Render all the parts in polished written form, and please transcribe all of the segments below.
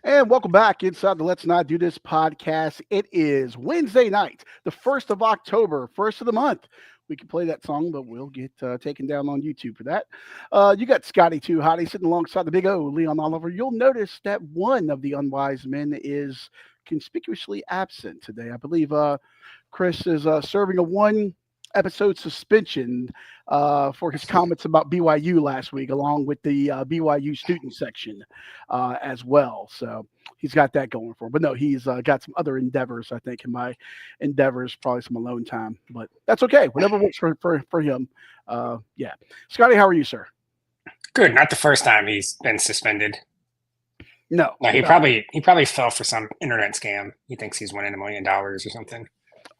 And welcome back inside the Let's Not Do This podcast. It is Wednesday night, the 1st of October, first of the month. We can play that song, but we'll get taken down on YouTube for that. You got Scotty Too Hottie sitting alongside the big O, Leon Oliver. You'll notice that one of the unwise men is conspicuously absent today. I believe Chris is serving a one episode suspension for his comments about BYU last week, along with the BYU student section as well. So he's got that going for him. But no, he's got some other endeavors, I think, in my endeavors, probably some alone time. But that's okay. Whatever works for him. Yeah. Scotty, how are you, sir? Good. Not the first time he's been suspended. No. No, he probably fell for some internet scam. He thinks he's winning $1 million or something.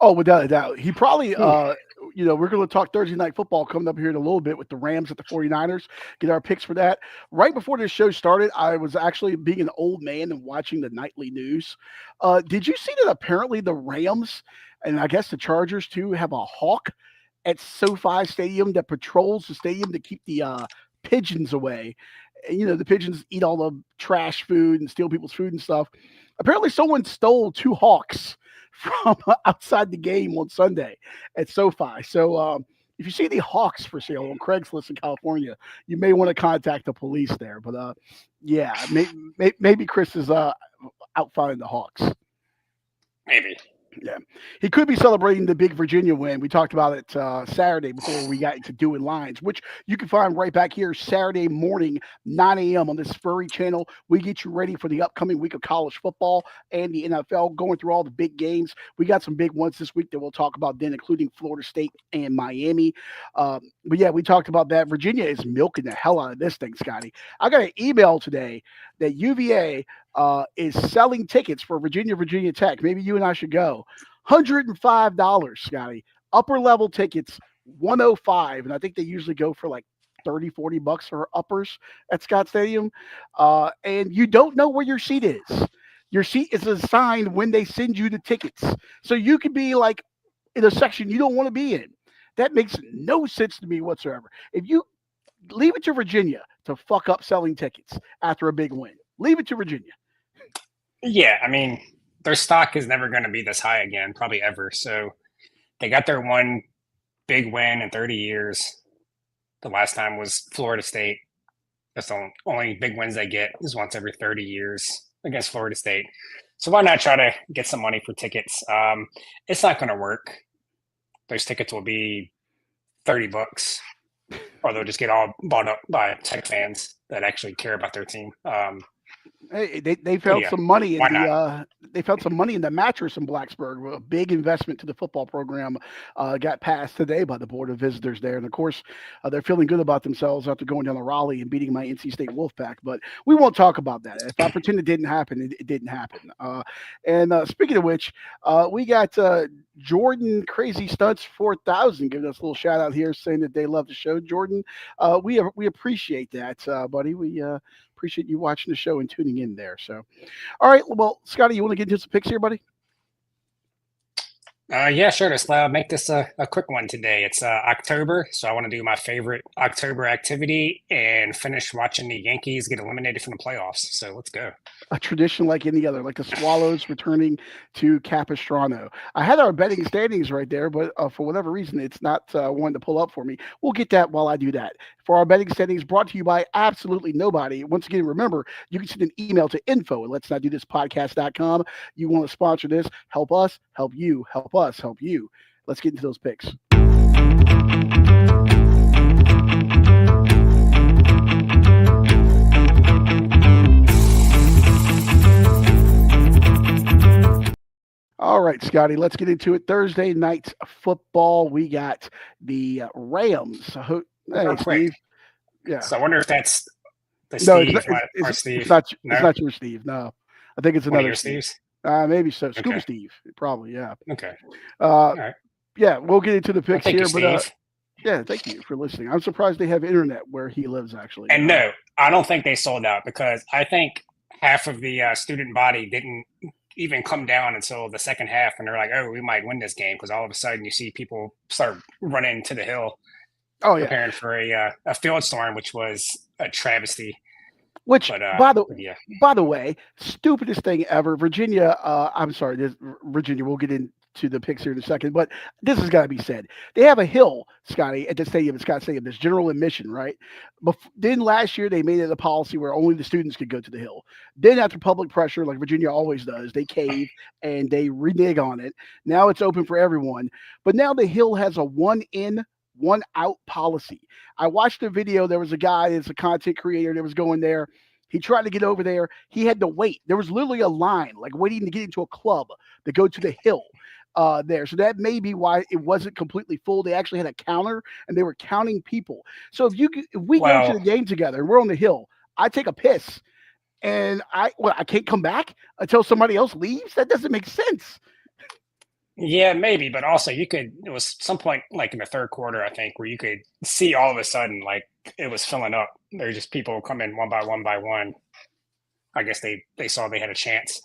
Oh, without a doubt. He probably, Hmm. we're going to talk Thursday night football coming up here in a little bit with the Rams at the 49ers, get our picks for that. Right before this show started, I was actually being an old man and watching the nightly news. Did you see that apparently the Rams and I guess the Chargers too have a hawk at SoFi Stadium that patrols the stadium to keep the pigeons away? And, the pigeons eat all the trash food and steal people's food and stuff. Apparently, someone stole two hawks from outside the game on Sunday at SoFi. So if you see any hawks for sale on Craigslist in California, you may want to contact the police there. But yeah, maybe Chris is out finding the hawks. Maybe. Yeah, he could be celebrating the big Virginia win. We talked about it Saturday before we got into doing lines, which you can find right back here Saturday morning, 9 a.m. on this furry channel. We get you ready for the upcoming week of college football and the NFL, going through all the big games. We got some big ones this week that we'll talk about then, including Florida State and Miami. But yeah, we talked about that. Virginia is milking the hell out of this thing, Scotty. I got an email today that UVA is selling tickets for Virginia Tech. Maybe you and I should go. $105, Scotty. Upper level tickets, 105. And I think they usually go for like 30, $40 for uppers at Scott Stadium. And you don't know where your seat is. Your seat is assigned when they send you the tickets. So you could be like in a section you don't want to be in. That makes no sense to me whatsoever. If you leave it to Virginia to fuck up selling tickets after a big win, leave it to Virginia. Yeah, I mean, their stock is never going to be this high again, probably ever. So they got their one big win in 30 years. The last time was Florida State. That's the only big wins they get is once every 30 years against Florida State. So why not try to get some money for tickets? It's not going to work. Those tickets will be $30, or they'll just get all bought up by Tech fans that actually care about their team. Hey, they found Yeah, some money in why not? the mattress in Blacksburg. A big investment to the football program got passed today by the board of visitors there, and of course they're feeling good about themselves after going down to Raleigh and beating my NC State Wolfpack. But we won't talk about that. If I pretend it didn't happen, it didn't happen. And speaking of which, we got Jordan Crazy Stunts 4000 giving us a little shout out here, saying that they love the show. Jordan, we appreciate that, buddy. We appreciate you watching the show and tuning in there. So, all right. Well, Scotty, you want to get into some picks here, buddy? Yeah, sure. Let's make this a quick one today. It's October, so I want to do my favorite October activity and finish watching the Yankees get eliminated from the playoffs. So let's go. A tradition like any other, like the Swallows returning to Capistrano. I had our betting standings right there, but for whatever reason, it's not wanting to pull up for me. We'll get that while I do that. For our betting standings, brought to you by absolutely nobody. Once again, remember, you can send an email to info at let's not do this podcast.com. You want to sponsor this, help us, help you, help us, help you. Let's get into those picks. All right, Scotty, let's get into it. Thursday night football. We got the Rams. Hey, Real quick. Steve. Yeah. So I wonder if that's the No, Steve, our it's Steve. not. No, It's not your Steve. No, I think it's one of another your Steve. Steves. Maybe so. Scuba Okay. Steve, probably. Yeah. Okay. Uh, All right. yeah. We'll get into the Well, picks thank you, here, but Steve. yeah, thank you for listening. I'm surprised they have internet where he lives. Actually. And no, I don't think they sold out because I think half of the student body didn't even come down until the second half, and they're like, "Oh, we might win this game," because all of a sudden you see people start running to the hill, Oh yeah. preparing for a field storm, which was a travesty. Which, But yeah. by the way, stupidest thing ever. Virginia. I'm sorry, Virginia. We'll get into the picks here in a second, but this has got to be said. They have a hill, Scotty, at the stadium. At Scott Stadium. There's general admission, right? Then last year they made it a policy where only the students could go to the hill. Then after public pressure, like Virginia always does, they cave and they renege on it. Now it's open for everyone. But now the hill has a one in, one out policy. I watched a video. There was a guy that's a content creator that was going there. He tried to get over there. He had to wait. There was literally a line, like waiting to get into a club to go to the hill there. So that may be why it wasn't completely full. They actually had a counter and they were counting people. So if we go to the Well, game together and we're on the hill, I take a piss and I can't come back until somebody else leaves. That doesn't make sense. yeah, maybe, but also you could. It was some point like in the third quarter, I think, where you could see all of a sudden like it was filling up. There's just people coming one by one by one. I guess they saw they had a chance.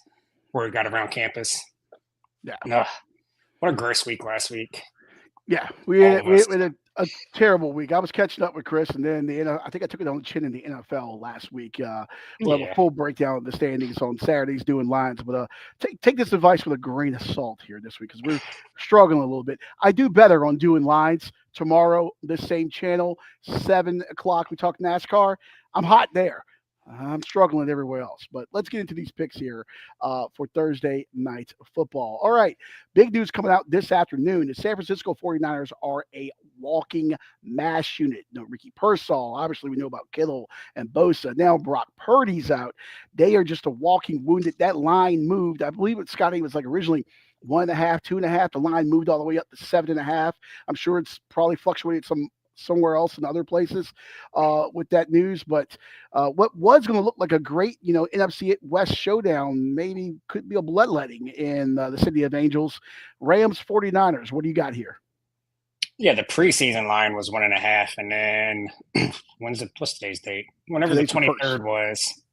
Word got around campus. Yeah. No, what a gross week last week. Yeah, All of us. we had a terrible week. I was catching up with Chris, and then I think I took it on the chin in the NFL last week. We'll have a Yeah. full breakdown of the standings on Saturdays doing lines, but take this advice with a grain of salt here this week because we're struggling a little bit. I do better on doing lines tomorrow. This same channel, 7 o'clock. We talk NASCAR. I'm hot there. I'm struggling everywhere else, but let's get into these picks here for Thursday night football. All right, big news coming out this afternoon. The San Francisco 49ers are a walking mass unit. No Ricky Pearsall. Obviously, we know about Kittle and Bosa. Now Brock Purdy's out. They are just a walking wounded. That line moved. I believe it, Scotty, was like originally 1.5, 2.5. The line moved all the way up to 7.5. I'm sure it's probably fluctuated somewhere else in other places with that news. But what was going to look like a great, NFC West showdown maybe could be a bloodletting in the City of Angels. Rams 49ers. What do you got here? Yeah, the preseason line was 1.5, and then what's today's date? Whenever the Today's the 23rd first. was,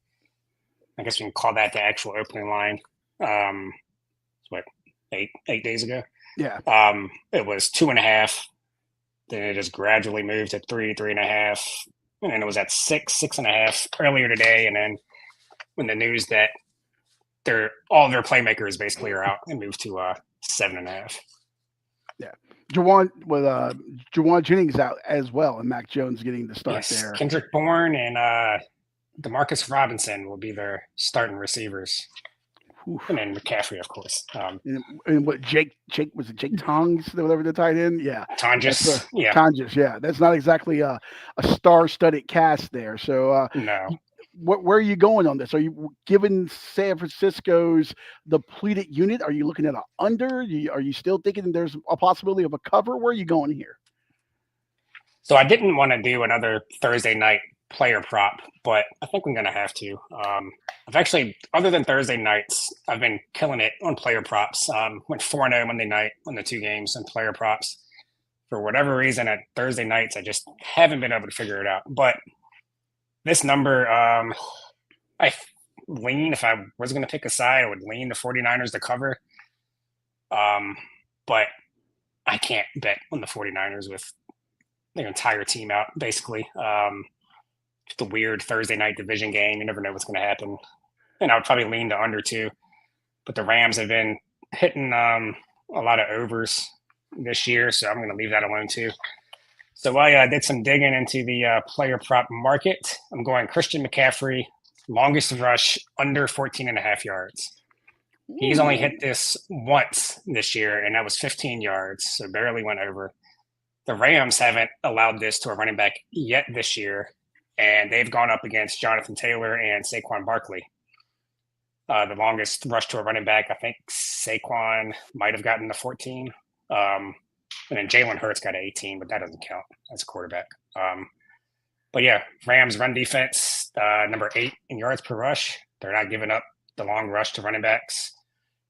I guess we can call that the actual opening line. What 8 days ago? Yeah. It was 2.5. Then it just gradually moved to 3.5, and then it was at 6.5 earlier today. And then when the news that all of their playmakers basically are out, and moved to 7.5. Yeah. Jawan Jennings out as well, and Mac Jones getting the start Yes, there. Kendrick Bourne and Demarcus Robinson will be their starting receivers. Oof. And then McCaffrey, of course. And what Jake was it? Jake Tongs, whatever the tight end. Yeah, Tonjes. Yeah, Tonjes. Yeah, that's not exactly a star-studded cast there. So, no. Where are you going on this? Are you giving San Francisco's depleted unit? Are you looking at an under? Are you still thinking there's a possibility of a cover? Where are you going here? So I didn't want to do another Thursday night player prop, but I think I'm going to have to. I've actually, other than Thursday nights, I've been killing it on player props. Went 4-0 Monday night on the 2 games on player props. For whatever reason, at Thursday nights, I just haven't been able to figure it out. But this number, I lean, if I was going to pick a side, I would lean the 49ers to cover. But I can't bet on the 49ers with their entire team out, basically. The weird Thursday night division game. You never know what's going to happen. And I would probably lean to under 2. But the Rams have been hitting a lot of overs this year, so I'm going to leave that alone too. So I did some digging into the player prop market. I'm going Christian McCaffrey, longest rush, under 14.5 yards. He's only hit this once this year, and that was 15 yards, so barely went over. The Rams haven't allowed this to a running back yet this year, and they've gone up against Jonathan Taylor and Saquon Barkley. The longest rush to a running back, I think Saquon might have gotten to 14. And then Jalen Hurts got 18, but that doesn't count as a quarterback. But yeah, Rams run defense, number 8 in yards per rush. They're not giving up the long rush to running backs.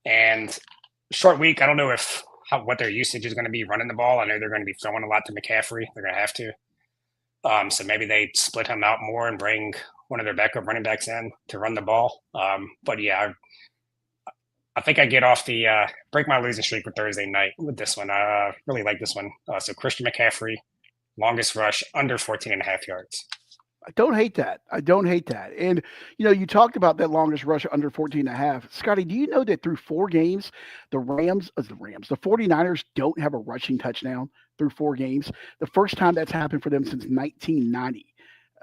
And short week, I don't know what their usage is going to be running the ball. I know they're going to be throwing a lot to McCaffrey. They're going to have to. So maybe they split him out more and bring one of their backup running backs in to run the ball. But yeah, I think I get off the break my losing streak for Thursday night with this one. I really like this one. So Christian McCaffrey, longest rush, under 14.5 yards. I don't hate that. I don't hate that. And, you talked about that longest rush under 14 and a half. Scotty, do you know that through four games, the 49ers don't have a rushing touchdown through four games? The first time that's happened for them since 1990.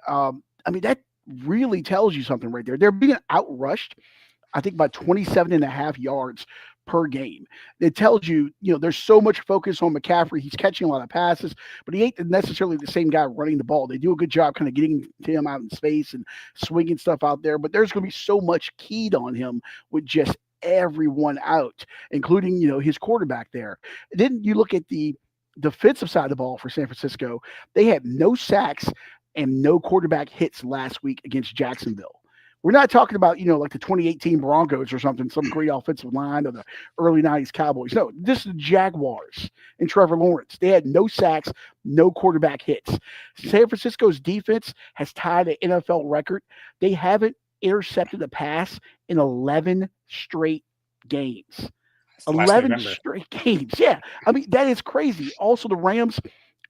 I mean, that really tells you something right there. They're being outrushed, I think, by 27 and a half yards per game. It tells you, there's so much focus on McCaffrey. He's catching a lot of passes, but he ain't necessarily the same guy running the ball. They do a good job kind of getting to him out in space and swinging stuff out there, but there's going to be so much keyed on him with just everyone out, including, his quarterback there. Then you look at the defensive side of the ball for San Francisco. They had no sacks and no quarterback hits last week against Jacksonville. We're not talking about, like the 2018 Broncos or something, some great offensive line or the early 90s Cowboys. No, this is the Jaguars and Trevor Lawrence. They had no sacks, no quarterback hits. San Francisco's defense has tied an NFL record. They haven't intercepted a pass in 11 straight games. That's the last 11 November. straight games. Yeah. I mean, that is crazy. Also, the Rams,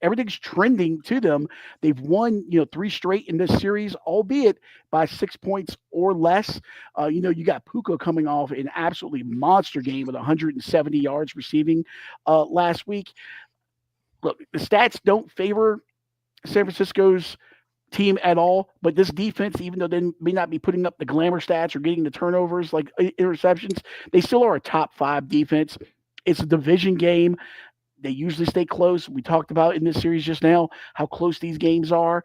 everything's trending to them. They've won, three straight in this series, albeit by 6 points or less. You got Puka coming off an absolutely monster game with 170 yards receiving last week. Look, the stats don't favor San Francisco's team at all, but this defense, even though they may not be putting up the glamour stats or getting the turnovers like interceptions, they still are a top five defense. It's a division game. They usually stay close. We talked about in this series just now how close these games are.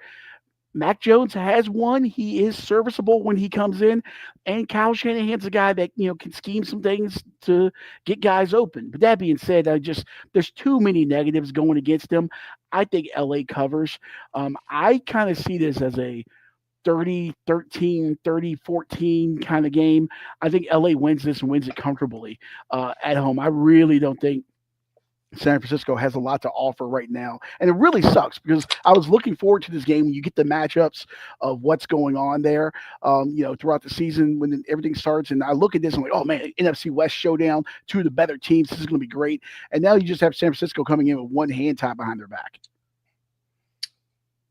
Mac Jones has won. He is serviceable when he comes in, and Kyle Shanahan's a guy that can scheme some things to get guys open. But that being said, there's too many negatives going against them. I think LA covers. I kind of see this as a 30-13, 30-14 kind of game. I think LA wins this and wins it comfortably at home. I really don't think San Francisco has a lot to offer right now. And it really sucks because I was looking forward to this game when you get the matchups of what's going on there, throughout the season when everything starts. And I look at this and I'm like, oh, man, NFC West showdown, two of the better teams. This is going to be great. And now you just have San Francisco coming in with one hand tied behind their back.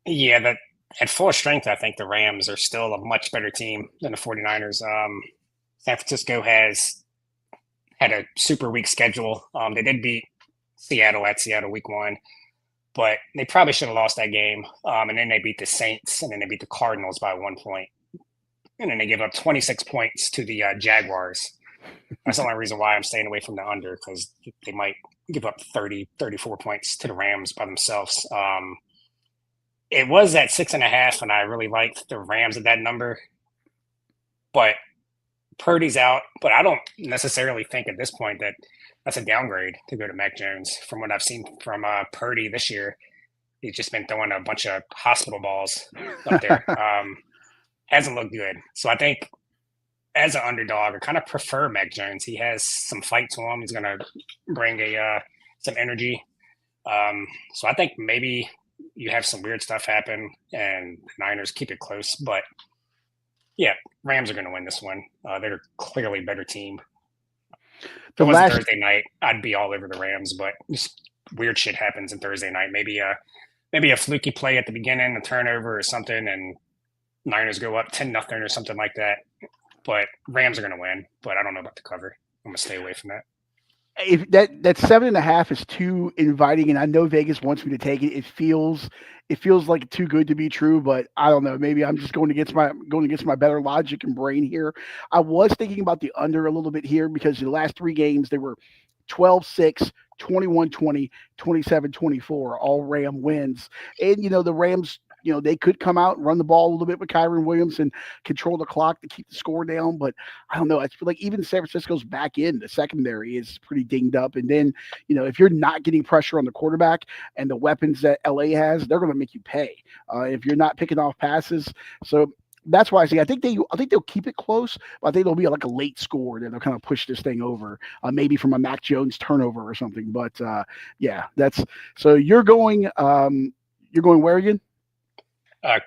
Yeah, that at full strength, I think the Rams are still a much better team than the 49ers. San Francisco has had a super weak schedule. They did beat Seattle at Seattle week 1, but they probably should have lost that game. And then they beat the Saints, and then they beat the Cardinals by 1 point. And then they give up 26 points to the Jaguars. That's the only reason why I'm staying away from the under, because they might give up 30, 34 points to the Rams by themselves. It was at 6.5, and I really liked the Rams at that number. But Purdy's out, but I don't necessarily think at this point that that's a downgrade to go to Mac Jones. From what I've seen from Purdy this year, he's just been throwing a bunch of hospital balls up there. Hasn't looked good. So I think as an underdog, I kind of prefer Mac Jones. He has some fight to him. He's going to bring some energy. So I think maybe you have some weird stuff happen and the Niners keep it close. But yeah, Rams are going to win this one. They're clearly a better team. If it was Thursday night, I'd be all over the Rams, but just weird shit happens in Thursday night. Maybe a fluky play at the beginning, a turnover or something, and Niners go up 10-0 or something like that. But Rams are going to win, but I don't know about the cover. I'm going to stay away from that. If that 7.5 is too inviting, and I know Vegas wants me to take it, it feels like too good to be true, but I don't know. Maybe I'm just going against my better logic and brain here. I was thinking about the under a little bit here because the last three games they were 12-6, 21-20, 27-24, all Ram wins. And the Rams, they could come out and run the ball a little bit with Kyron Williams and control the clock to keep the score down. But I don't know. I feel like even San Francisco's back end, the secondary is pretty dinged up. And then, if you're not getting pressure on the quarterback and the weapons that LA has, they're going to make you pay if you're not picking off passes. So that's why I say I think they'll keep it close, but I think there'll be like a late score that they'll kind of push this thing over, maybe from a Mac Jones turnover or something. But yeah, that's so you're going where again?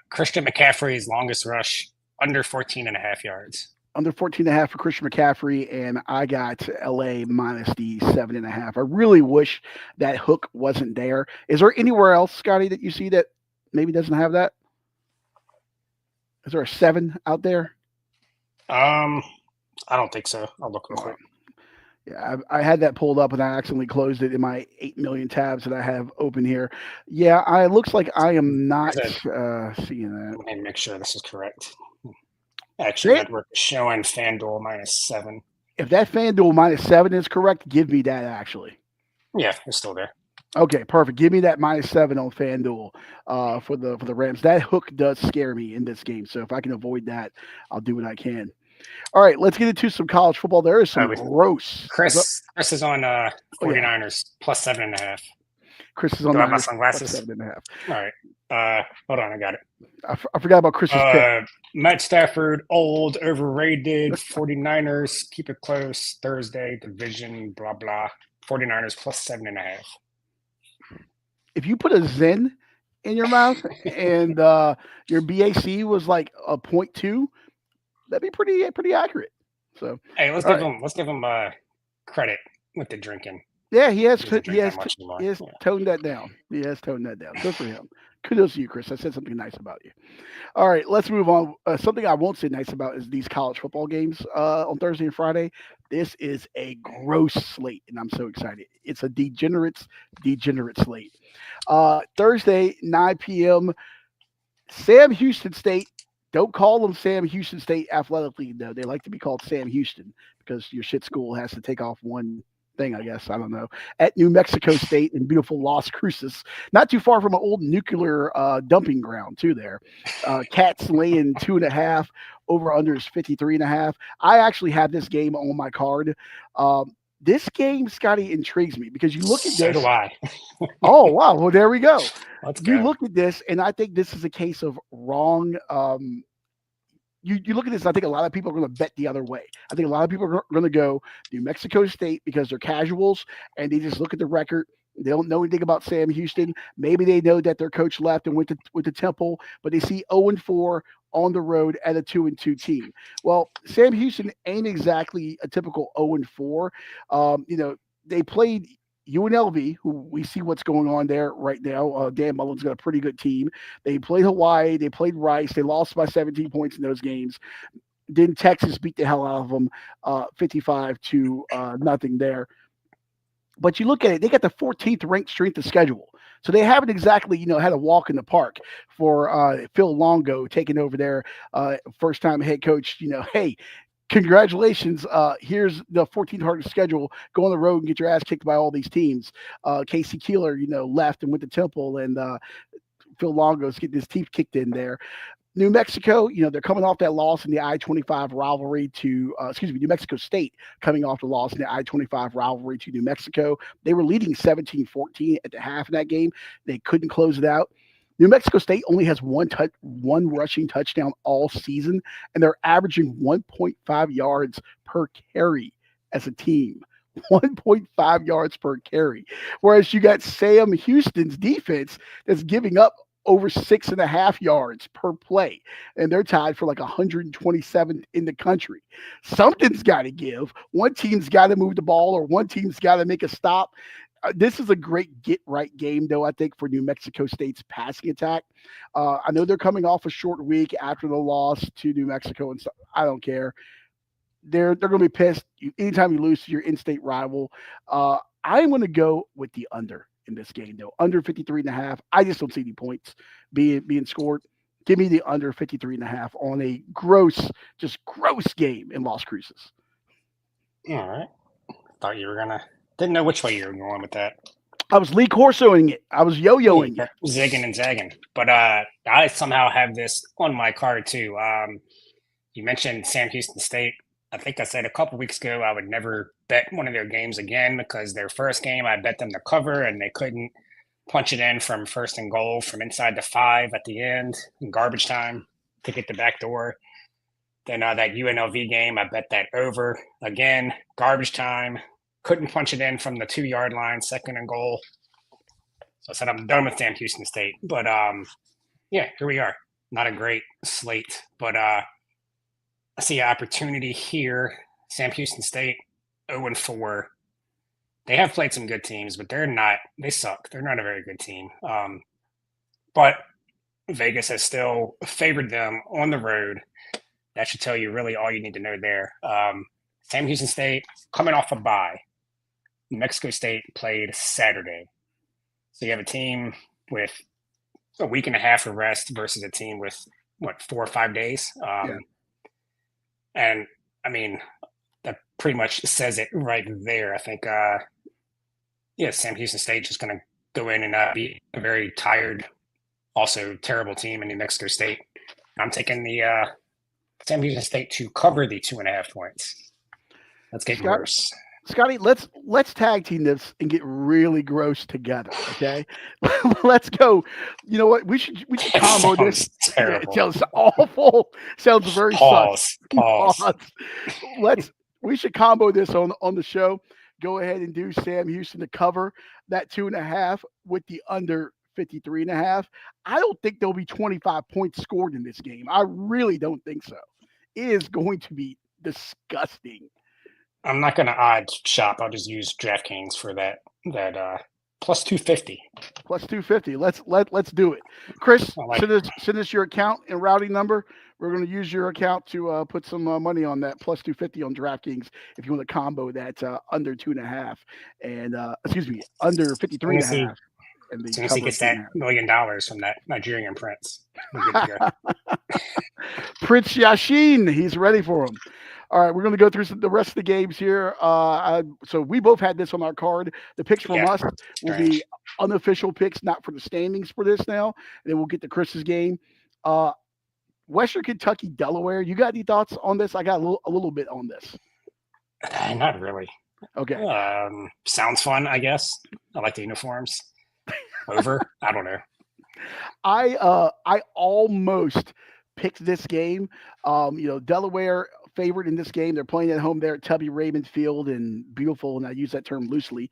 Christian McCaffrey's longest rush under 14.5 yards. Under 14.5 for Christian McCaffrey, and I got LA minus the 7.5. I really wish that hook wasn't there. Is there anywhere else, Scotty, that you see that maybe doesn't have that? Is there a 7 out there? Um, I don't think so. I'll look real Okay. quick. Yeah, I had that pulled up and I accidentally closed it in my 8 million tabs that I have open here. Yeah, it looks like I am not There's a, seeing that. let me make sure this is correct. Action Fan- Network is showing FanDuel -7. if that FanDuel -7 is correct, give me that actually. Yeah, it's still there. Okay, perfect. Give me that -7 on FanDuel for the Rams. That hook does scare me in this game. So if I can avoid that, I'll do what I can. All right, let's get into some college football. There is some With gross. What's up? Chris is on Oh yeah, 49ers +7.5. Chris is on Do I have my Niners plus sunglasses? 7.5. All right. Hold on, I got it. I forgot about Chris's pick. Matt Stafford, old, overrated. 49ers, keep it close. Thursday, division, blah, blah. 49ers +7.5. If you put a Zen in your mouth and your BAC was like a 0.2, that'd be pretty accurate. So, Hey, let's all give right. him credit with the drinking. Yeah, He doesn't drink that much he anymore. has Yeah. toned that down. He has toned that down. Good for him. Kudos to you, Chris. I said something nice about you. All right, let's move on. Something I won't say nice about is these college football games on Thursday and Friday. This is a gross slate, and I'm so excited. It's a degenerate slate. Thursday, 9 p.m. Sam Houston State. Don't call them Sam Houston State athletically, though. They like to be called Sam Houston because your shit school has to take off one thing, I guess. I don't know. At New Mexico State in beautiful Las Cruces, not too far from an old nuclear dumping ground, too, there. Cats laying 2.5. Over under is 53.5. I actually have this game on my card. This game, Scotty, intrigues me because you look at So do this. I. Oh, wow. Well, there we go. Let's You go. look at this, and I think this is a case of wrong. You look at this, and I think a lot of people are going to bet the other way. I think a lot of people are going to go New Mexico State because they're casuals and they just look at the record. They don't know anything about Sam Houston. Maybe they know that their coach left and went to Temple, but they see 0-4 on the road at a 2-2 team. Well, Sam Houston ain't exactly a typical 0-4. They played UNLV, who we see what's going on there right now. Dan Mullen's got a pretty good team. They played Hawaii. They played Rice. They lost by 17 points in those games. Then Texas beat the hell out of them, 55 to nothing there. But you look at it, they got the 14th ranked strength of schedule. So they haven't exactly, had a walk in the park for Phil Longo taking over their first time head coach. Hey, congratulations. Here's the 14th hardest schedule. Go on the road and get your ass kicked by all these teams. Casey Keeler, left and went to Temple, and Phil Longo's getting his teeth kicked in there. New Mexico, they're coming off that loss in the I-25 rivalry to, New Mexico State coming off the loss in the I-25 rivalry to New Mexico. They were leading 17-14 at the half of that game. They couldn't close it out. New Mexico State only has one rushing touchdown all season, and they're averaging 1.5 yards per carry as a team. 1.5 yards per carry. Whereas you got Sam Houston's defense that's giving up over 6.5 yards per play, and they're tied for like 127th in the country. Something's got to give. One team's got to move the ball, or one team's got to make a stop. This is a great get right game, though, I think, for New Mexico State's passing attack. I know they're coming off a short week after the loss to New Mexico and stuff. I don't care. They're going to be pissed anytime you lose to your in-state rival. I'm going to go with the under in this game, though. Under 53.5. I just don't see any points being scored. Give me the under 53.5 on a gross game in Las Cruces. All right. Thought you were going to. Didn't know which way you were going with that. I was Lee Corsoing it. I was yo-yoing it. Zigging and zagging. But I somehow have this on my card, too. You mentioned Sam Houston State. I think I said a couple weeks ago I would never bet one of their games again because their first game I bet them to cover and they couldn't punch it in from first and goal from inside the 5 at the end in garbage time to get the back door. Then that UNLV game, I bet that over again, garbage time. Couldn't punch it in from the 2-yard line, second and goal. So I said I'm done with Sam Houston State. But yeah, here we are. Not a great slate, but I see an opportunity here. Sam Houston State, 0-4. They have played some good teams, but they suck. They're not a very good team. But Vegas has still favored them on the road. That should tell you really all you need to know there. Sam Houston State coming off a bye. New Mexico State played Saturday. So you have a team with a week and a half of rest versus a team with, what, 4 or 5 days? Yeah. And I mean, that pretty much says it right there. I think, yeah, Sam Houston State just going to go in and be a very tired, also terrible team in New Mexico State. I'm taking the Sam Houston State to cover the 2.5 points. Let's get Scott, gross. Scotty, let's tag team this and get really gross together. Okay, let's go. You know what? We should It combo this. sounds Yeah, it terrible. sounds awful. Sounds very sus. Pause. We should combo this on the show. Go ahead and do Sam Houston to cover that 2.5 with the under 53.5. I don't think there'll be 25 points scored in this game. I really don't think so. It is going to be disgusting. I'm not going to odd shop. I'll just use DraftKings for that plus 250. Plus 250. Let's do it. Chris, I like send us your account and routing number. We're going to use your account to put some money on that plus 250 on DraftKings if you want to combo that under 2.5 and excuse me, under 53.5 and as the soon as he cover gets of that $2.5. $1 million from that Nigerian prince, we're good to go. Prince Yashin, he's ready for him. All right, we're going to go through the rest of the games here. So we both had this on our card. The picks from Yeah, us will strange. be unofficial picks, not for the standings for this now. And then we'll get to Chris's game. Western Kentucky, Delaware. You got any thoughts on this? I got a little bit on this. Not really. Okay. Sounds fun, I guess. I like the uniforms. Over? I don't know. I almost picked this game. Delaware favored in this game. They're playing at home there at Tubby Raymond Field in beautiful, and I use that term loosely,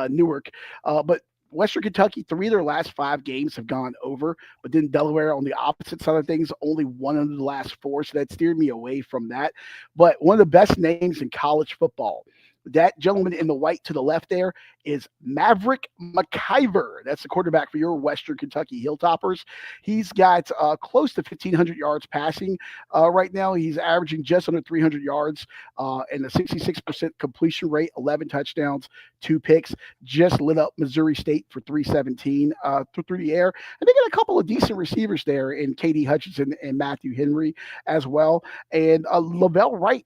Newark. But Western Kentucky, 3 of their last 5 games have gone over, but then Delaware on the opposite side of things, only 1 of the last 4, so that steered me away from that. But one of the best names in college football. That gentleman in the white to the left there is Maverick McIver. That's the quarterback for your Western Kentucky Hilltoppers. He's got close to 1,500 yards passing right now. He's averaging just under 300 yards and a 66% completion rate, 11 touchdowns, 2 picks. Just lit up Missouri State for 317 through the air. And they got a couple of decent receivers there in Katie Hutchinson and Matthew Henry as well. And Lavelle Wright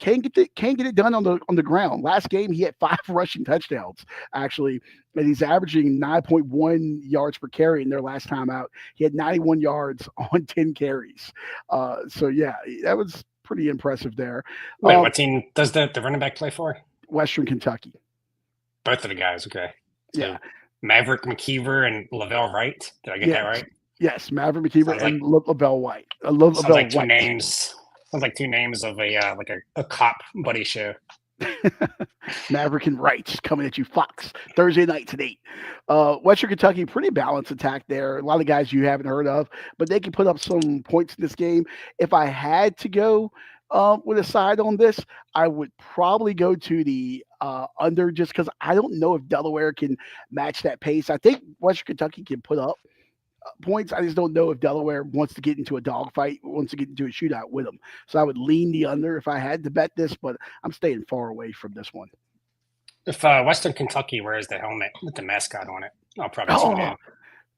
can't get it done on the ground. Last game he had 5 rushing touchdowns actually, and he's averaging 9.1 yards per carry in their last time out. He had 91 yards on 10 carries. So yeah, that was pretty impressive there. Wait, what team does the running back play for? Western Kentucky. Both of the guys, okay. So Yeah. Maverick McKeever and Lavelle Wright. Did I get that right? Yes, Maverick McKeever and Lavelle White. Sounds like two names. Sounds like 2 names of a cop buddy show. Maverick and Wright coming at you, Fox, Thursday night at 8. Western Kentucky, pretty balanced attack there. A lot of guys you haven't heard of, but they can put up some points in this game. If I had to go with a side on this, I would probably go to the under just because I don't know if Delaware can match that pace. I think Western Kentucky can put up points. I just don't know if Delaware wants to get into a dogfight, wants to get into a shootout with them. So I would lean the under if I had to bet this, but I'm staying far away from this one. If Western Kentucky wears the helmet with the mascot on it, I'll probably tune in.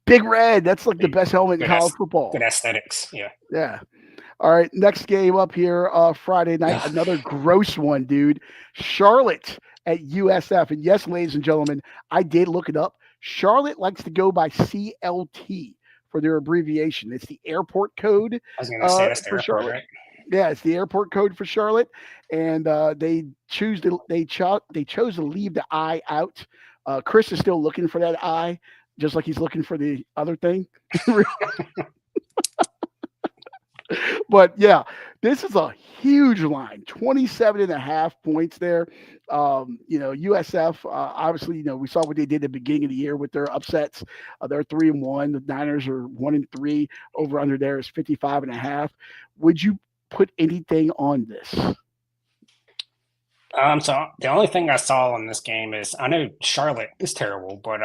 Big Red. That's like the best helmet in college football. Good aesthetics. Yeah. Yeah. All right. Next game up here, Friday night. Another gross one, dude. Charlotte at USF. And yes, ladies and gentlemen, I did look it up. Charlotte likes to go by CLT for their abbreviation. It's the airport code. I was going to say that's the airport, Charlotte. right? Yeah, it's the airport code for Charlotte, and they chose to leave the I out. Chris is still looking for that I, just like he's looking for the other thing. But yeah, this is a huge line, 27.5 points there. USF, obviously, we saw what they did at the beginning of the year with their upsets. They're 3-1. The Niners are 1-3. Over under there is 55.5. Would you put anything on this? So the only thing I saw in this game is I know Charlotte is terrible, but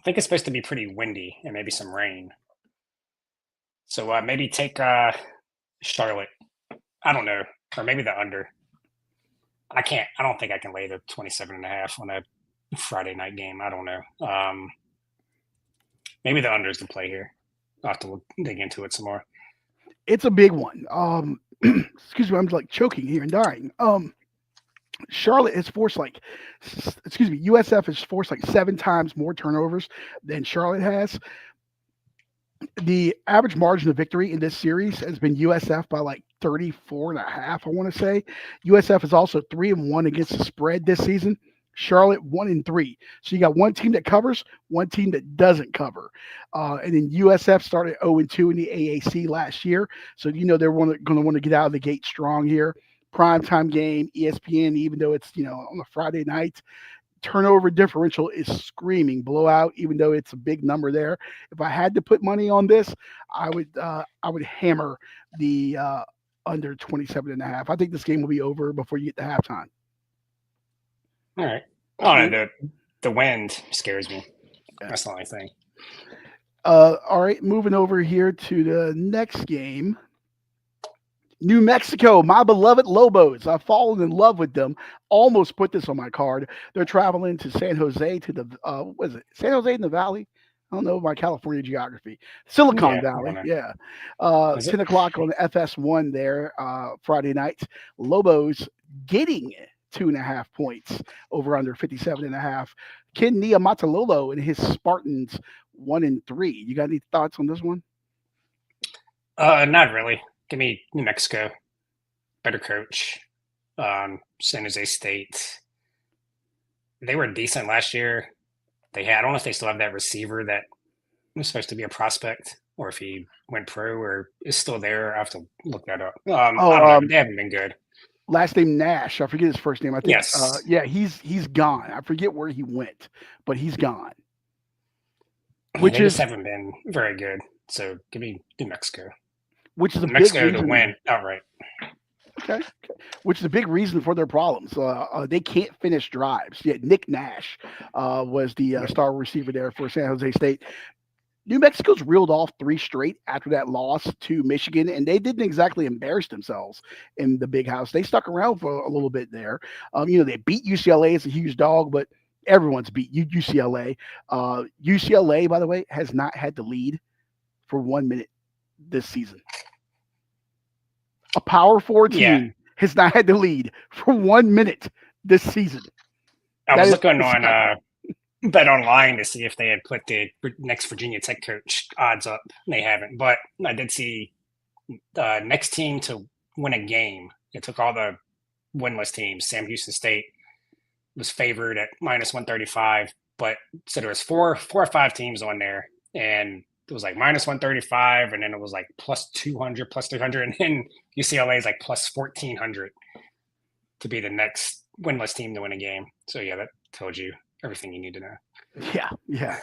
think it's supposed to be pretty windy and maybe some rain. So maybe take Charlotte. I don't know, or maybe the under. I can't. I don't think I can lay the 27.5 on a Friday night game. I don't know. Maybe the under is the play here. I'll have to dig into it some more. It's a big one. Excuse me, I'm like choking here and dying. Charlotte has forced USF has forced like 7 times more turnovers than Charlotte has. The average margin of victory in this series has been USF by like 34 and a half, I want to say. USF is also 3-1 against the spread this season. Charlotte 1-3. So you got one team that covers, one team that doesn't cover. And then USF started 0-2 in the AAC last year. So they're going to want to get out of the gate strong here. Primetime game, ESPN, even though it's on a Friday night. Turnover differential is screaming blowout, even though it's a big number there. If I had to put money on this, I would hammer the under 27.5. I think this game will be over before you get to halftime. All right. Oh, no, the wind scares me. Yeah. That's the only thing. All right, moving over here to the next game. New Mexico, my beloved Lobos. I've fallen in love with them. Almost put this on my card. They're traveling to San Jose to the what is it? San Jose in the Valley? I don't know my California geography. Silicon Valley, yeah. 10 o'clock on the FS1 there, Friday night. Lobos getting 2.5 points over under 57.5. Ken Niumatalolo and his Spartans 1-3. You got any thoughts on this one? Not really. Give me New Mexico. Better coach. San Jose State. They were decent last year. I don't know if they still have that receiver that was supposed to be a prospect, or if he went pro or is still there. I have to look that up. I don't know, but they haven't been good. Last name Nash. I forget his first name. I think. Yes. He's gone. I forget where he went, but he's gone. They just haven't been very good. So give me New Mexico. Which is a New Mexico to win outright. Okay. Which is a big reason for their problems. They can't finish drives. Yeah, Nick Nash was the star receiver there for San Jose State. New Mexico's reeled off 3 straight after that loss to Michigan, and they didn't exactly embarrass themselves in the Big House. They stuck around for a little bit there. They beat UCLA as a huge dog, but everyone's beat UCLA. UCLA, by the way, has not had the lead for 1 minute this season. A Power 4 team has not had the lead for 1 minute this season. I was looking on Bet Online to see if they had put the next Virginia Tech coach odds up. They haven't, but I did see the next team to win a game. It took all the winless teams. Sam Houston State was favored at -135, but so there was four or five teams on there, and it was like -135, and then it was like +200, +300, and then UCLA is like +1400 to be the next winless team to win a game. So yeah, that told you everything you need to know. Yeah.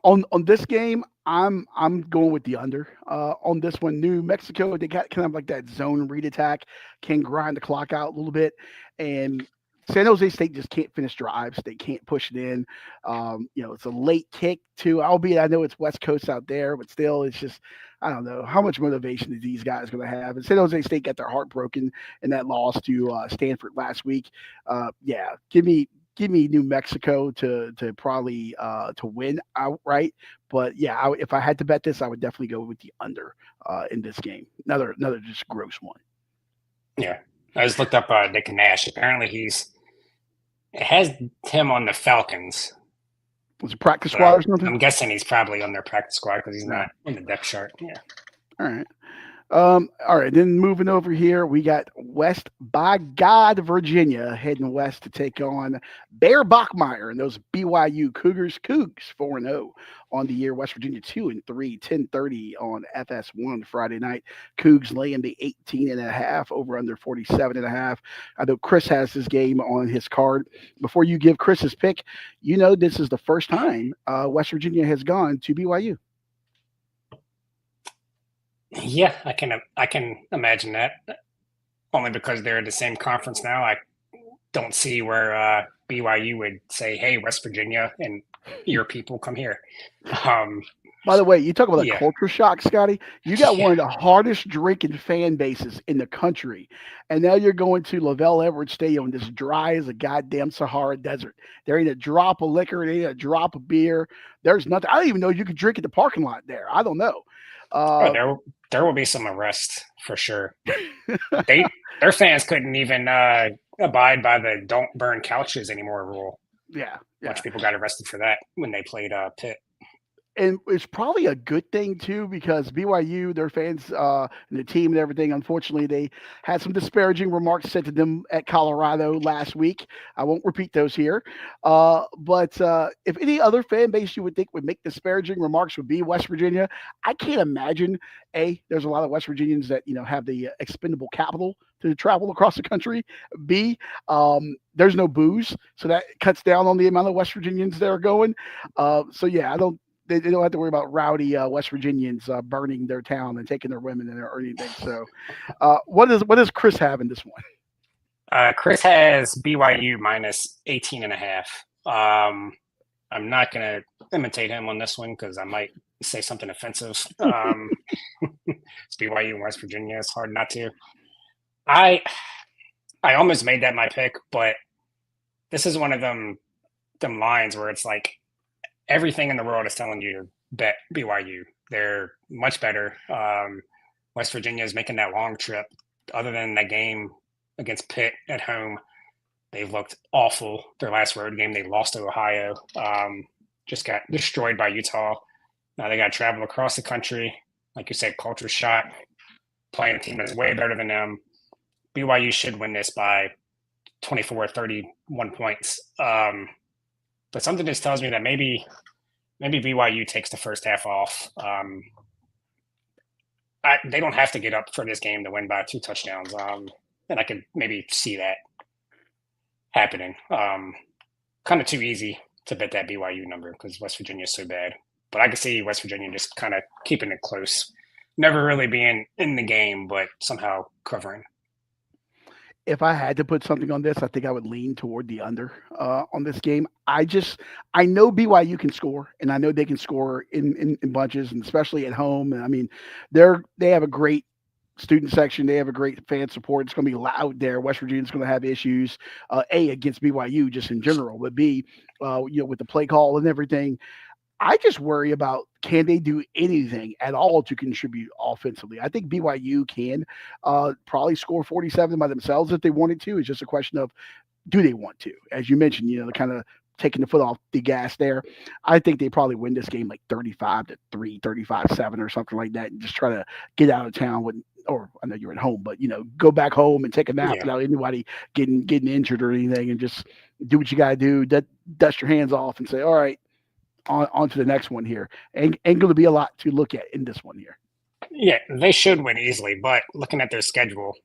On this game, I'm going with the under. On this one, New Mexico, they got kind of like that zone read attack, can grind the clock out a little bit, and San Jose State just can't finish drives. They can't push it in. It's a late kick too. Albeit I know it's West Coast out there, but still, it's just I don't know how much motivation are these guys going to have. And San Jose State got their heart broken in that loss to Stanford last week. Give me New Mexico to probably to win outright. But if I had to bet this, I would definitely go with the under in this game. Another just gross one. Yeah, I just looked up Nick Nash. Apparently it has him on the Falcons. Was it practice squad or something? I'm guessing he's probably on their practice squad because he's not in the depth chart. Yeah. All right. All right, then moving over here, we got West by God, Virginia, heading west to take on Bear Bachmeier and those BYU Cougs 4-0 on the year. West Virginia 2-3, 10:30 on FS1 Friday night. Cougs laying the 18.5 over under 47.5. I know Chris has this game on his card. Before you give Chris his pick, this is the first time West Virginia has gone to BYU. Yeah, I can imagine that. Only because they're in the same conference now. I don't see where BYU would say, "Hey, West Virginia," and your people come here. Um, By the way, you talk about a yeah. culture shock, Scotty. You got Yeah. one of the hardest drinking fan bases in the country, and now you're going to Lavelle Edwards Stadium, that's dry as a goddamn Sahara Desert. There ain't a drop of liquor, there ain't a drop of beer. There's nothing. I don't even know you could drink in the parking lot there. I don't know. Oh, Uh, there will be some arrests for sure. They their fans couldn't even abide by the "don't burn couches anymore" rule. yeah, A bunch yeah. of people got arrested for that when they played Pitt. And it's probably a good thing too because BYU, their fans, and the team and everything. Unfortunately, they had some disparaging remarks said to them at Colorado last week. I won't repeat those here. But if any other fan base you would think would make disparaging remarks would be West Virginia, I can't imagine. There's a lot of West Virginians that have the expendable capital to travel across the country. B, there's no booze, so that cuts down on the amount of West Virginians that are going. So yeah, I don't they don't have to worry about rowdy West Virginians burning their town and taking their women and or anything. So, what does Chris have in this one? Chris has BYU minus 18.5. I'm not going to imitate him on this one because I might say something offensive. It's BYU and West Virginia. It's hard not to. I I almost made that my pick, but this is one of them lines where it's like everything in the world is telling you to bet BYU. They're much better. West Virginia is making that long trip. Other than that game against Pitt at home, they've looked awful. Their last road game, they lost to Ohio. Just got destroyed by Utah. Now they got to travel across the country. Like you said, culture shock. Playing a team that's way better than them. BYU should win this by 24, 31 points. But something just tells me that maybe BYU takes the first half off. They don't have to get up for this game to win by 2 touchdowns. And I could maybe see that happening. Kind of too easy to bet that BYU number because West Virginia is so bad. But I could see West Virginia just kind of keeping it close, never really being in the game, but somehow covering. If I had to put something on this, I think I would lean toward the under on this game. I know BYU can score, and I know they can score in bunches, and especially at home. And I mean, they have a great student section. They have a great fan support. It's going to be loud there. West Virginia's going to have issues, against BYU just in general, but B, with the play call and everything. I just worry about can they do anything at all to contribute offensively. I think BYU can probably score 47 by themselves if they wanted to. It's just a question of do they want to? As you mentioned, kind of taking the foot off the gas there. I think they probably win this game like 35-3, 35-7 or something like that, and just try to get out of town with. Or I know you're at home, but go back home and take a nap Yeah. without anybody getting injured or anything, and just do what you got to do. Dust your hands off and say, all right, on to the next one here. Ain't going to be a lot to look at in this one here. Yeah, they should win easily, but looking at their schedule,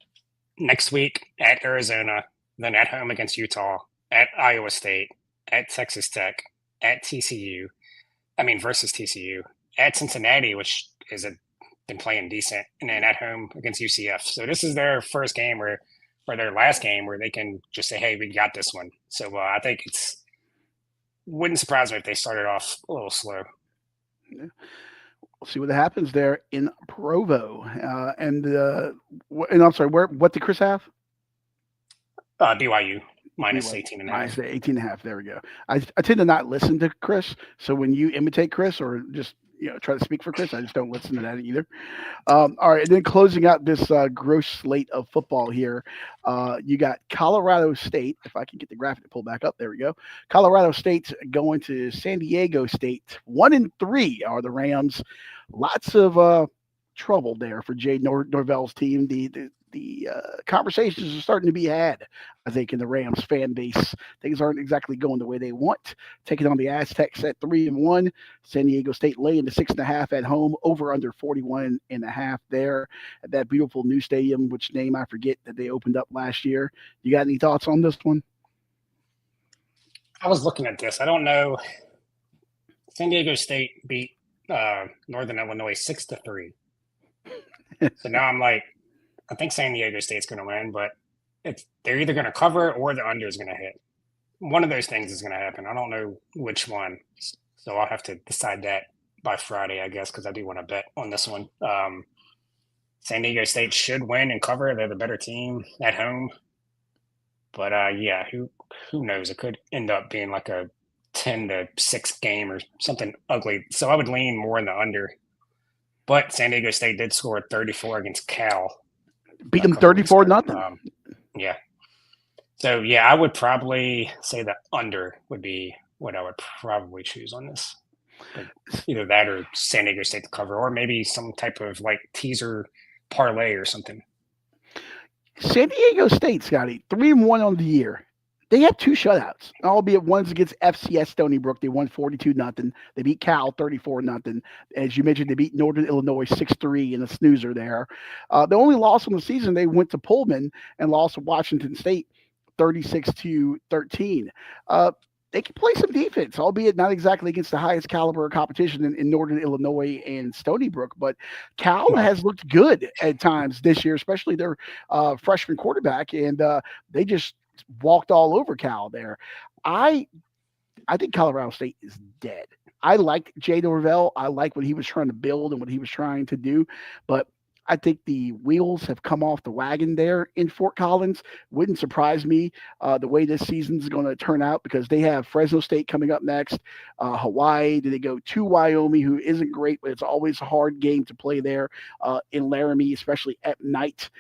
next week at Arizona, then at home against Utah, at Iowa State, at Texas Tech, at TCU. I mean, versus TCU, at Cincinnati, which been playing decent, and then at home against UCF. So this is their first game or their last game where they can just say, "Hey, we got this one." So I think wouldn't surprise me if they started off a little slow. Yeah. We'll see what happens there in Provo. And I'm sorry, what did Chris have? BYU minus BYU 18 and a minus half. the 18 and a half. There we go. I tend to not listen to Chris. So when you imitate Chris or just try to speak for Chris, I just don't listen to that either. All right, and then closing out this gross slate of football here, you got Colorado State. If I can get the graphic to pull back up, there we go. Colorado State's going to San Diego State. 1-3 are the Rams. Lots of trouble there for Jay Norvell's team. The conversations are starting to be had, I think, in the Rams fan base. Things aren't exactly going the way they want. Taking on the Aztecs at 3-1. San Diego State laying the 6.5 at home, over under 41.5 there at that beautiful new stadium, which name I forget that they opened up last year. You got any thoughts on this one? I was looking at this. I don't know. San Diego State beat Northern Illinois 6-3. So now I'm like, I think San Diego State's going to win, but they're either going to cover or the under is going to hit. One of those things is going to happen. I don't know which one. So I'll have to decide that by Friday, I guess, because I do want to bet on this one. San Diego State should win and cover. They're the better team at home. But yeah, who knows? It could end up being like a 10-6 game or something ugly. So I would lean more in the under. But San Diego State did score 34 against Cal Beat a them couple weeks 34 ago. nothing. Yeah. So yeah, I would probably say the under would be what I would probably choose on this. But either that or San Diego State to cover, or maybe some type of like teaser parlay or something. San Diego State, Scotty, 3-1 on the year. They had two shutouts, albeit one's against FCS Stony Brook. They won 42 nothing. They beat Cal 34 nothing. As you mentioned, they beat Northern Illinois 6-3 in a snoozer there. The only loss on the season, they went to Pullman and lost to Washington State 36-13. They can play some defense, albeit not exactly against the highest caliber of competition in Northern Illinois and Stony Brook. But Cal has looked good at times this year, especially their freshman quarterback, and they just walked all over Cal there. I think Colorado State is dead. I liked Jay Norvell. I like what he was trying to build and what he was trying to do, but I think the wheels have come off the wagon there in Fort Collins. Wouldn't surprise me the way this season's going to turn out because they have Fresno State coming up next, Hawaii. Then they go to Wyoming, who isn't great, but it's always a hard game to play there in Laramie, especially at night.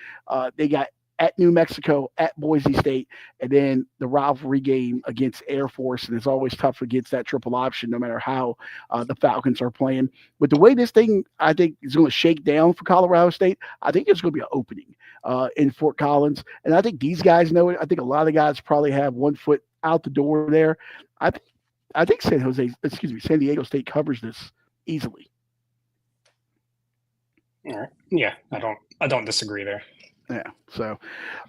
They got at New Mexico, at Boise State, and then the rivalry game against Air Force. And it's always tough against that triple option, no matter how the Falcons are playing. With the way this thing, I think, is going to shake down for Colorado State, I think there's going to be an opening in Fort Collins. And I think these guys know it. I think a lot of guys probably have one foot out the door there. I think San Diego State covers this easily. All right. Yeah, I don't disagree there. Yeah. So,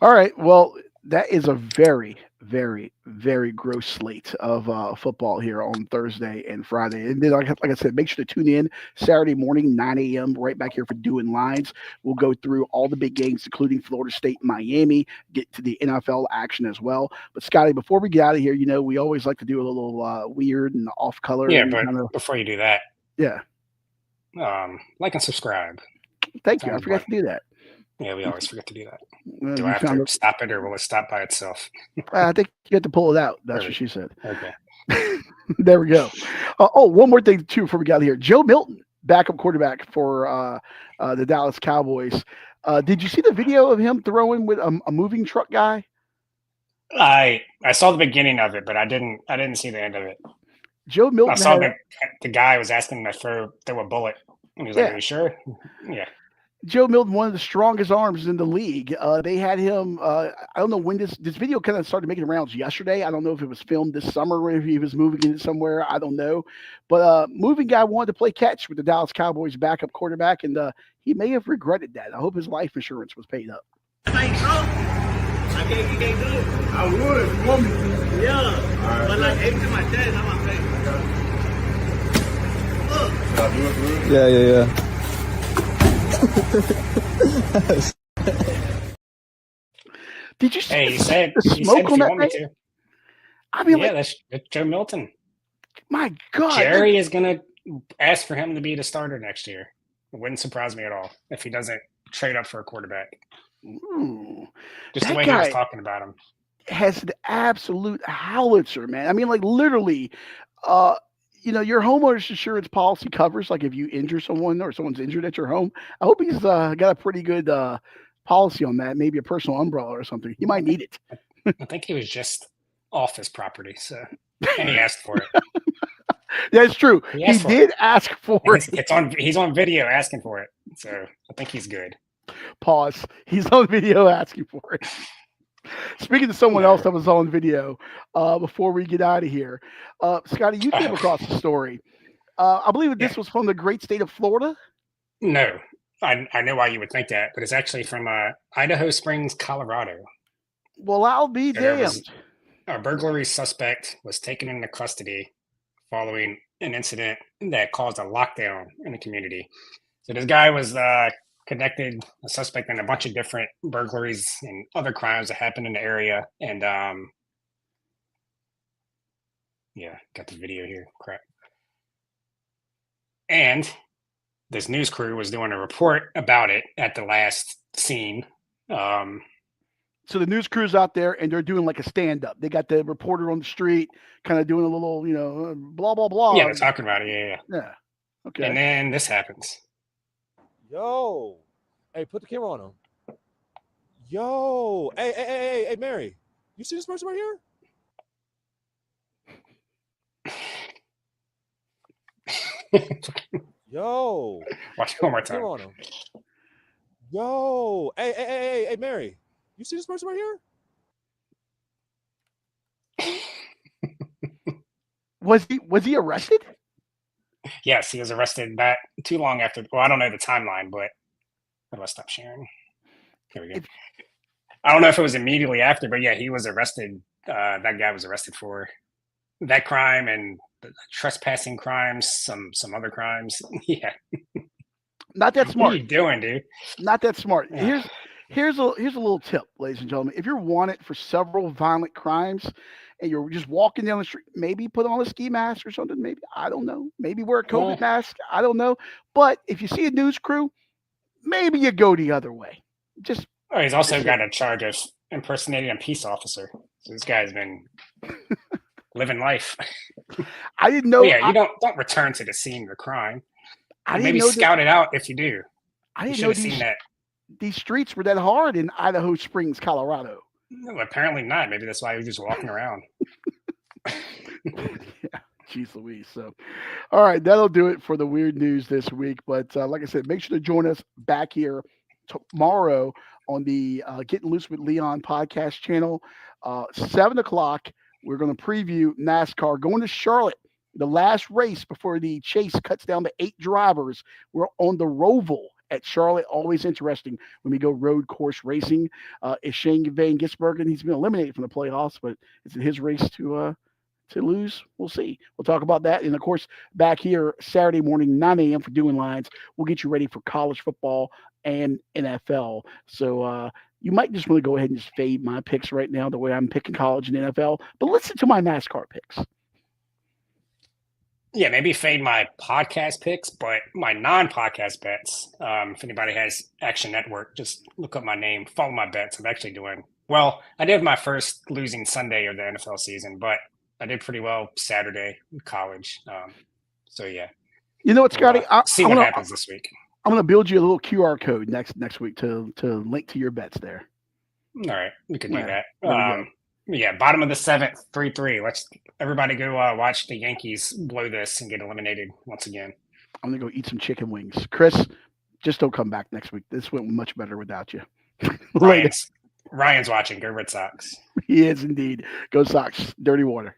all right. Well, that is a very, very, very gross slate of football here on Thursday and Friday. And then, like I said, make sure to tune in Saturday morning, 9 a.m., right back here for Doing Lines. We'll go through all the big games, including Florida State, Miami, get to the NFL action as well. But, Scotty, before we get out of here, we always like to do a little weird and off color. Yeah, but before you do that, yeah, like and subscribe. Thank you. I forgot to do that. Yeah, we always forget to do that. Do I have to stop it, or will it stop by itself? I think you have to pull it out. That's what she said. Okay. There we go. One more thing, too, before we got out of here. Joe Milton, backup quarterback for the Dallas Cowboys. Did you see the video of him throwing with a moving truck guy? I saw the beginning of it, but I didn't see the end of it. Joe Milton. I saw the guy was asking him to throw a bullet, and he was like, "Are you sure?" Yeah. Joe Milton, one of the strongest arms in the league. They had him. I don't know when this video kind of started making rounds yesterday. I don't know if it was filmed this summer or if he was moving in somewhere. I don't know. But moving guy wanted to play catch with the Dallas Cowboys backup quarterback, and he may have regretted that. I hope his life insurance was paid up. I can't do it. I would if you want me to. Yeah. Right. But like every time I dance, I'm on face. Look. I'll do it for real? Yeah. Did you see Hey, he said the smoke on that thing? I mean, that's Joe Milton. My God. Jerry is going to ask for him to be the starter next year. It wouldn't surprise me at all if he doesn't trade up for a quarterback. Ooh, just the way he was talking about him. Has an absolute howitzer, man. I mean, like literally, your homeowner's insurance policy covers like if you injure someone or someone's injured at your home. I hope he's got a pretty good policy on that. Maybe a personal umbrella or something. He might need it. I think he was just off his property, and he asked for it. That's true. He did ask for it. He's on video asking for it, so I think he's good. Pause. He's on video asking for it. Speaking to someone else that was on video, before we get out of here, Scotty, you came across the story. I believe this was from the great state of Florida. No, I know why you would think that, but it's actually from Idaho Springs, Colorado. Well, I'll be damned. A burglary suspect was taken into custody following an incident that caused a lockdown in the community. So this guy was connected, a suspect in a bunch of different burglaries and other crimes that happened in the area. And got the video here. Crap. And this news crew was doing a report about it at the last scene. So the news crew's out there and they're doing like a stand up. They got the reporter on the street kind of doing a little, blah, blah, blah. Yeah, they're talking about it. Yeah. Yeah. Okay. And then this happens. Yo. Hey, put the camera on him. Yo. Hey, Mary. You see this person right here? Yo. Watch it one more Put the camera time. on him. Yo. Hey, Mary. You see this person right here? Was he arrested? Yes, he was arrested not too long after. Well, I don't know the timeline, but how do I stop sharing? Here we go. I don't know if it was immediately after, but yeah, he was arrested. That guy was arrested for that crime and trespassing crimes, some other crimes. Yeah. Not that What smart. are you doing, dude? Not that smart. Yeah. Here's a little tip, ladies and gentlemen. If you're wanted for several violent crimes and you're just walking down the street, maybe put on a ski mask or something. Maybe, I don't know. Maybe wear a COVID mask. I don't know. But if you see a news crew, maybe you go the other way. Just he's also got a charge of impersonating a peace officer. So this guy's been living life. I didn't know. Yeah, you don't return to the scene of the crime. I didn't Maybe know scout it out if you do. I You didn't should know have seen that. these streets were that hard in Idaho Springs, Colorado. No, apparently not. Maybe that's why he was just walking around. Yeah, jeez Louise. So, all right, that'll do it for the weird news this week. But like I said, make sure to join us back here tomorrow on the Getting Loose with Leon podcast channel. 7 o'clock, we're going to preview NASCAR going to Charlotte, the last race before the chase cuts down to 8 drivers. We're on the Roval at Charlotte. Always interesting when we go road course racing. Is Shane Van Gisbergen, he's been eliminated from the playoffs, but is it his race to lose? We'll see. We'll talk about that. And of course, back here Saturday morning, 9 a.m. for Doing Lines. We'll get you ready for college football and NFL. So you might just want to go ahead and just fade my picks right now, the way I'm picking college and NFL, but listen to my NASCAR picks. Yeah, maybe fade my podcast picks, but my non-podcast bets. If anybody has Action Network, just look up my name, follow my bets. I'm actually doing well. I did my first losing Sunday of the NFL season, but I did pretty well Saturday in college. So yeah, you know what, Scotty? See what happens this week. I'm going to build you a little QR code next week to link to your bets there. All right, we can do that. Yeah, bottom of the 7th, 3-3. Let's everybody go watch the Yankees blow this and get eliminated once again. I'm going to go eat some chicken wings. Chris, just don't come back next week. This went much better without you. Ryan's watching. Go Red Sox. He is indeed. Go Sox. Dirty water.